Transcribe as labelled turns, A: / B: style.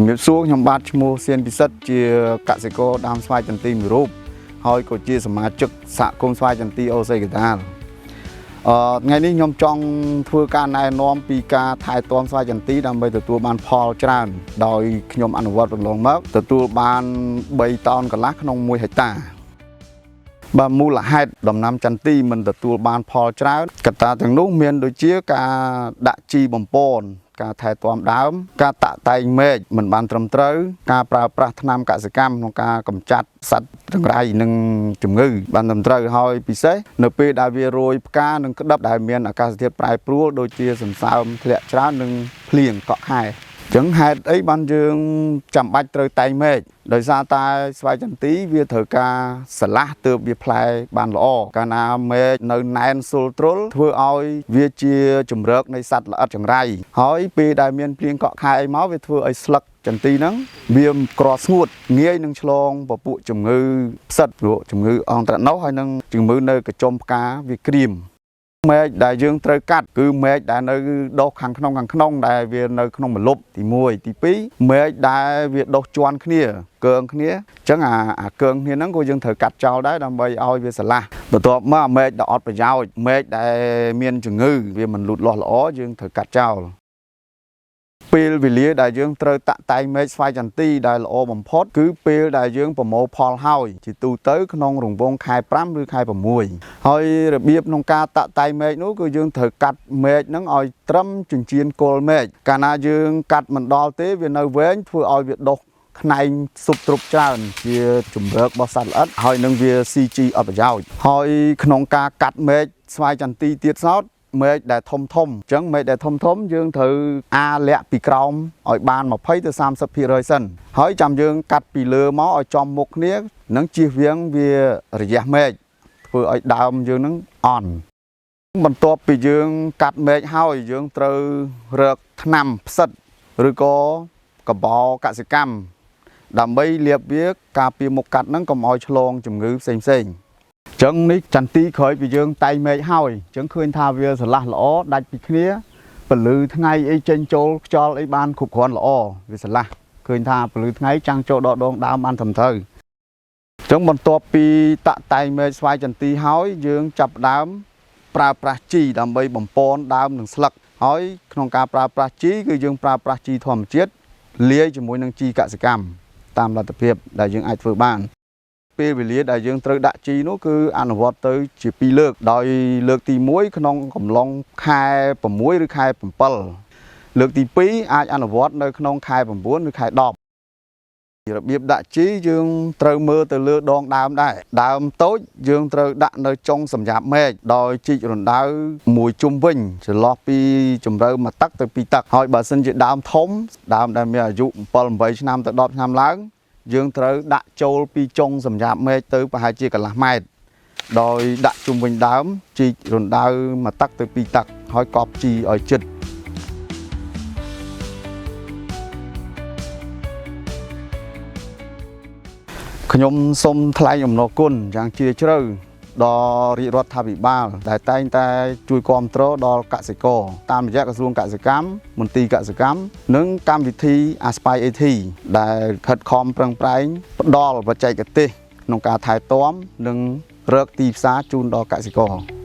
A: ជំរាបសួរខ្ញុំបាទឈ្មោះសៀនពិសិដ្ឋជាកសិករដើមស្វាយចន្ទីមួយរូបហើយក៏ជាសមាជិកសហគមន៍ស្វាយចន្ទីអូសីកដាលថ្ងៃនេះខ្ញុំចង់ធ្វើការណែនាំពីការថែទាំស្វាយចន្ទីដើម្បីទទួលបានផលច្រើនដោយខ្ញុំអនុវត្តកន្លងមកទទួលបាន3តោនកន្លះក្នុង1ហិកតាបាទមូលហេតុដំណាំចន្ទីមិនទទួលបានផលច្រើនកត្តាទាំងនោះមានដូចជាការដាក់ជីបំពន់ការថែទាំដើមការតាក់តែងមែកមិនបានត្រឹមត្រូវការប្រើប្រាស់ថ្នាំកសិកម្មក្នុងការកម្ចាត់សត្វចង្រៃនិងជំងឺបានត្រឹមត្រូវហើយពិសេសនៅពេលដែលវារោយផ្កានិងក្តឹបដែលមានអាកាសធាតុប្រែប្រួលដូចជាសន្សើមធ្លាក់ច្រើននិងភ្លៀងកក់ខែអញ្ចឹងហេតុអីបានយើងចាំបាច់ត្រូវតែងមែកដោយសារតែស្វាយចន្ទីវាត្រូវការស្រឡះទើបវាផ្លែបានល្អកាលណាមែកនៅណែនស៊ុលទ្រុលធ្វើឲ្យវាជាជំរើកនៃសត្វល្អិតចង្រៃហើយពេលដែលមានភ្លៀងកក់ខែអីមកវាធ្វើឲ្យស្លឹកចន្ទីហ្នឹងវាក្រស្ងួតងាយនឹងឆ្លងពពួកជំងឺផ្សិតជំងឺអង់ត្រាណូសហើយនឹងជំងឺនៅកញ្ចុំផ្កាវាក្រៀមមែកដែលយើងត្រូវកាត់គឺមែកដែលនៅដុះខាងក្នុងដែលវានៅក្នុងម្លប់ទី1ទី2មែកដែលវាដុះជាន់គ្នាកើងគ្នាអញ្ចឹងអាកើងគ្នាហ្នឹងក៏យើងត្រូវកាត់ចោលដែរដើម្បីឲ្យវាស្រឡះបន្ទាប់មកមែកដែលអត់ប្រយោជន៍មែកដែលមានជំងឺវាមិនលូតលាស់ល្អយើងត្រូវកាត់ចោលពេលវេលាដែលយើងត្រូវតាក់តែងមែកស្វាយចន្ទីដែលល្អបំផុតគឺពេលដែលយើងប្រមូលផលហើយជាទូទៅក្នុងរង្វង់ខែ5ឬខែ6ហើយរបៀបក្នុងការតាក់តែងមែកនោះគឺយើងត្រូវកាត់មែកហ្នឹងឲ្យត្រឹមចិញ្ចៀនគល់មែកកាលណាយើងកាត់មិនដល់ទេវានៅវែងធ្វើឲ្យវាដុះខ្នែងស៊ុបទ្រុបច្រើនជាជំរើករបស់សត្វល្អិតហើយនឹងវាស៊ីជីអត់ប្រយោជន៍ហើយក្នុងការកាត់មែកស្វាយចន្ទីទៀតសោតមែកដែលធំអញ្ចឹងមែកដែលធំយើងត្រូវលាក់ពីក្រោមឲ្យបាន20ទៅ30% សិនហើយចាំយើងកាត់ពីលើមកឲ្យចំមុខគ្នានឹងជៀសវាងវារយះមែកធ្វើឲ្យដើមយើងនឹងអន់បន្ទាប់ពីយើងកាត់មែកហើយយើងត្រូវរកថ្នាំផ្សិតឬក៏កបោកសិកម្មដើម្បីលាបវាការពារមុខកាត់ហ្នឹងកុំឲ្យឆ្លងជំងឺផ្សេងអញ្ចឹងនេះចន្ទីក្រោយពីយើងតែងមែកហើយអញ្ចឹងឃើញថាវាស្រឡះល្អដាច់ពីគ្នាពលឺថ្ងៃអីចេញចូលខ្យល់អីបានគ្រប់គ្រាន់ល្អវាស្រឡះឃើញថាពលឺថ្ងៃចាំងចូលដកដងដើមបានត្រឹមត្រូវអញ្ចឹងបន្ទាប់ពីតាក់តែងមែកស្វាយចន្ទីហើយយើងចាប់ដើមប្រើប្រាស់ជីដើម្បីបំពន់ដើមនិងស្លឹកហើយក្នុងការប្រើប្រាស់ជីគឺយើងប្រើប្រាស់ជីធម្មជាតិលាយជាមួយនឹងជីកសិកម្មតាមលទ្ធភាពដែលយើងអាចធ្វើបានពេលវេលាដែលយើងត្រូវដាក់ជីនោះគឺអនុវត្តទៅជា2លើកដោយលើកទី1ក្នុងកំឡុងខែ6ឬខែ7លើកទី2អាចអនុវត្តនៅក្នុងខែ9ឬខែ10របៀបដាក់ជីយើងត្រូវមើលទៅលើដងដើមដែរដើមតូចយើងត្រូវដាក់នៅចុងសម្រាប់មែកដោយជីករណ្ដៅមួយជុំវិញចន្លោះពីជម្រៅ1តឹកទៅ2តឹកហើយបើសិនជាដើមធំដើមដែលមានអាយុ7-8ឆ្នាំទៅ10ឆ្នាំឡើងយើងត្រូវដាក់ចូលពីចុងសម្រាប់មែកទៅប្រហែលជាកន្លះម៉ែត្រដោយដាក់ជុំវិញដើមជីករណ្ដៅ1តឹកទៅ2តឹកហើយកប់ជីឲ្យជិតខ្ញុំសូមថ្លែងអំណរគុណយ៉ាងជ្រាលជ្រៅដល់រាជរដ្ឋាភិបាលដែលតែងតែជួយគាំទ្រដល់កសិករតាមរយៈក្រសួងកសិកម្មមន្ទីរកសិកម្មនិងកម្មវិធី Aspire AT ដែលខិតខំប្រឹងប្រែងផ្ដល់បច្ចេកទេសក្នុងការថែទាំនិងរកទីផ្សារជូនដល់កសិករ